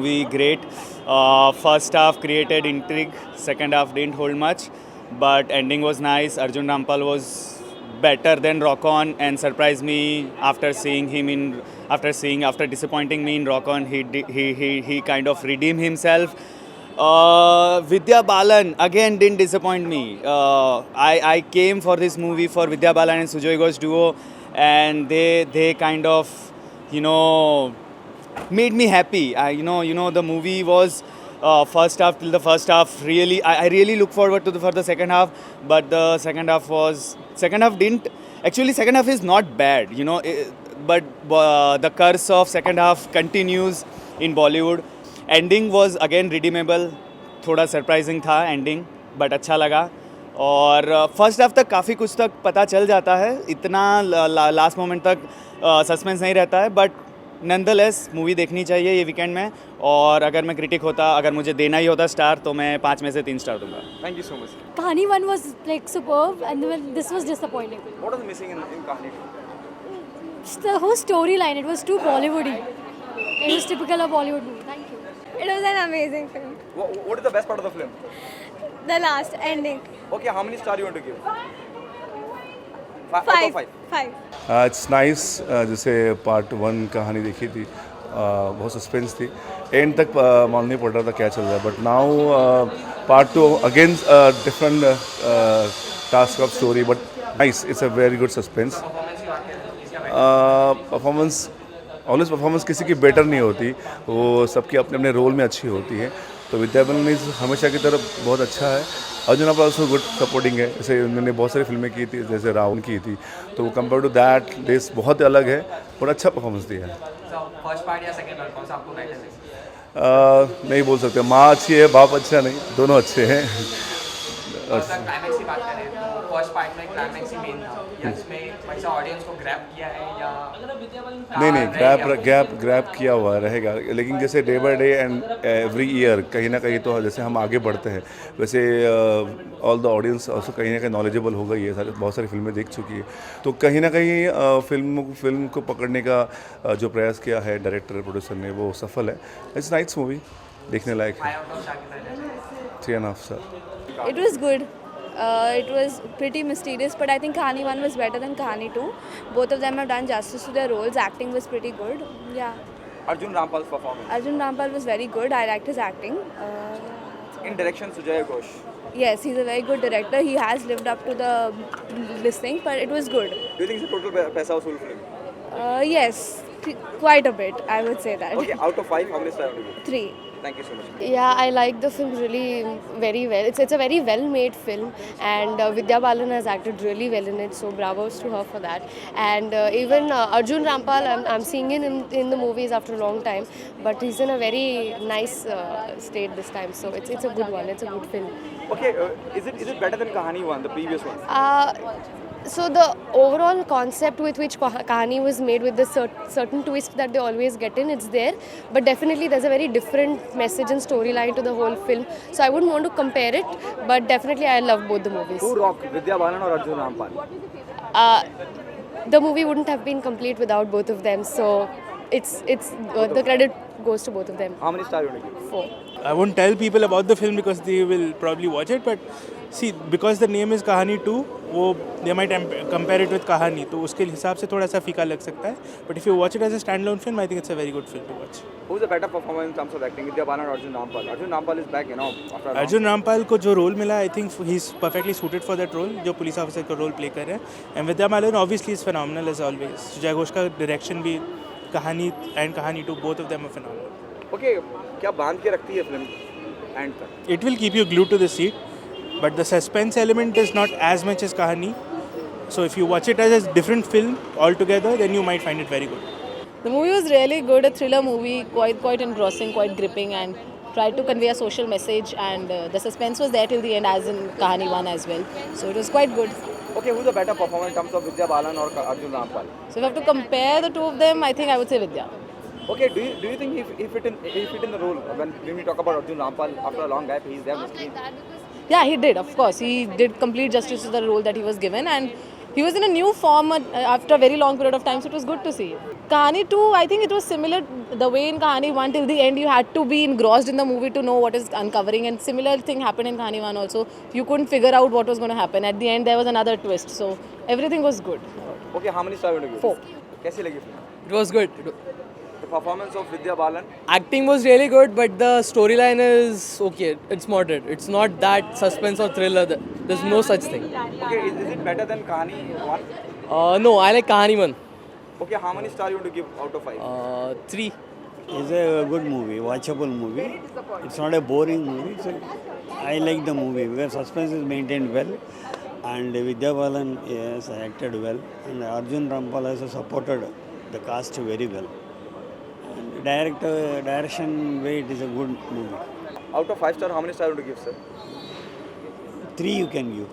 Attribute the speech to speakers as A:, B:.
A: movie great. First half created intrigue, second half didn't hold much, but ending was nice. Arjun Rampal was better than Rock On and surprised me after seeing him in after disappointing me in Rock On. He kind of redeemed himself. Vidya Balan again didn't disappoint me. I came for this movie for Vidya Balan and Sujoy Ghosh duo, and they kind of you know made me happy. The movie was first half till the first half. Really, I really look forward to for the second half, but the second half didn't. Actually, second half is not bad, but the curse of second half continues in Bollywood. Ending was again redeemable, थोड़ा surprising था ending, but अच्छा लगा. और first half तक काफ़ी कुछ तक पता चल जाता है, इतना लास्ट मोमेंट तक सस्पेंस नहीं रहता है, बट नंदलेस मूवी देखनी चाहिए ये वीकेंड में. और अगर मैं क्रिटिक होता, अगर मुझे देना ही होता स्टार, तो मैं 5 में से 3 स्टार दूंगा.
B: Thank you so much.
C: Kahani 1 was like superb, and then this was disappointing.
B: What was missing in Kahani 2?
C: Just the whole storyline, it was too Bollywoody. It was typical of Bollywood movie. Thank you.
D: It was an amazing film.
B: What is the best part of the film?
D: The last ending.
B: Okay, how many stars you want to give?
D: 5.
B: Out of 5.
D: 5.
E: It's nice. जैसे part 1 कहानी देखी थी, बहुत suspense थी, and तक मालूम नहीं पड़ रहा था क्या चल रहा है. But now part 2 again different task of story, but nice. It's a very good suspense. Performance, always performance किसी की बेटर नहीं होती, वो सबकी अपने अपने रोल में अच्छी होती है. तो विद्या बालन हमेशा की तरफ बहुत अच्छा है. Arjun Rampal also good supporting है. जैसे उन्होंने बहुत सारी फिल्में की थी, जैसे रावण की थी, तो वो कंपेयर टू दैट दिस बहुत अलग है, और अच्छा परफॉर्मेंस दिया है.
F: फर्स्ट पार्ट या सेकंड पार्ट कौन सा आपको बेटर लगा?
E: नहीं बोल सकते. माँ अच्छी है, बाप अच्छा नहीं, दोनों अच्छे हैं.
F: क्लाइमैक्स की बात करें तो फर्स्ट पार्ट में क्लाइमैक्स ही मेन था, या इसमें वैसा ऑडियंस को ग्रैब किया है या
E: नहीं, ग्रैप किया हुआ रहेगा. लेकिन जैसे day by day and every year कहीं ना कहीं तो जैसे हम आगे बढ़ते हैं, वैसे ऑल द ऑडियंस ऑल्सो कहीं ना कहीं नॉलेजेबल हो गई है, बहुत सारी फिल्में देख चुकी है, तो कहीं ना कहीं फिल्म को पकड़ने का जो प्रयास किया है डायरेक्टर प्रोड्यूसर ने, वो सफल है. इट्स नाइस मूवी, देखने लायक है. 3.5 star.
D: It was good. It was pretty mysterious, but I think Kahani 1 was better than Kahani 2. Both of them have done justice to their roles. Acting was pretty good. Yeah.
B: Arjun Rampal's performance.
D: Arjun Rampal was very good. I liked his acting.
B: In direction, Sujoy Ghosh.
D: Yes, he's a very good director. He has lived up to the listing, but it was good.
B: Do you think it's a total paisa vasool film?
D: Yes, quite a bit. I would say that.
B: Okay, out of 5, how many stars would you give?
D: 3.
B: Thank you so much.
C: Yeah, I like the film really very well. It's a very well made film, and Vidya Balan has acted really well in it, so bravos to her for that. And even Arjun Rampal, I'm seeing him in the movies after a long time, but he's in a very nice state this time, so it's a good one. It's a good film.
B: Okay, is it better than Kahani 1, the previous one?
C: So the overall concept with which Kahani was made, with the certain twist that they always get in, it's there, but definitely there's a very different message and storyline to the whole film, so I wouldn't want to compare it, but definitely I love both the movies.
B: Who rocked, Vidya Balan or Arjun Rampal?
C: The movie wouldn't have been complete without both of them, so it's the credit goes to both of them.
B: How many stars you want to give?
C: 4.
G: I won't tell people about the film because they will probably watch it, but see, because the name is Kahani 2, वो they might compare it with Kahani, तो उसके हिसाब से थोड़ा सा फीका लग सकता है, but if you watch it as a standalone film, I think it's a very good film to watch.
B: Who's a better performer in terms of acting, Vidya Balan or Arjun Rampal? Arjun Rampal is back, after a long
G: Arjun Rampal को जो role मिला, I think he's perfectly suited for that role, जो police officer का role play कर रहे हैं. And Vidya Balan obviously is phenomenal as always. Sujay Ghosh का direction भी, कहानी and कहानी 2, both of them are phenomenal.
B: Okay, क्या बांध के रखती है फिल्म एंड तक?
G: It will keep you glued to the seat, but the suspense element is not as much as Kahani. So if you watch it as a different film altogether, then you might find it very good.
H: The movie was really good, a thriller movie, quite engrossing, quite gripping, and tried to convey a social message, and the suspense was there till the end, as in Kahani 1 as well. So it was quite good.
B: Okay, who's a better performer in terms of Vidya Balan or Arjun Rampal?
H: So if I have to compare the two of them, I think I would say Vidya.
B: Okay, do you think he fit in the role when we talk about Arjun Rampal after a long gap, he's there on the screen?
H: Yeah, he did, of course. He did complete justice to the role that he was given, and he was in a new form after a very long period of time, so it was good to see. Kahani 2, I think it was similar. The way in Kahani 1 till the end, you had to be engrossed in the movie to know what is uncovering, and similar thing happened in Kahani 1 also. You couldn't figure out what was going to happen. At the end, there was another twist, so everything was good.
B: Okay, how many stars you want to give?
H: 4.
B: कैसी लगी film?
I: It was good.
B: The performance of Vidya Balan.
I: Acting was really good, but the storyline is okay. It's moderate. It's not that suspense or thriller. There's no such thing.
B: Okay, is it better than Kahani 1?
I: No, I like Kahani 1.
B: Okay, how many stars you want to give out of 5?
I: 3.
J: It's a good movie, watchable movie. It's not a boring movie. I like the movie because suspense is maintained well, and Vidya Balan has acted well, and Arjun Rampal also supported the cast very well. And direction way, it is a good movie.
B: Out of 5 stars, how many stars you want to give, sir?
J: 3 you can give.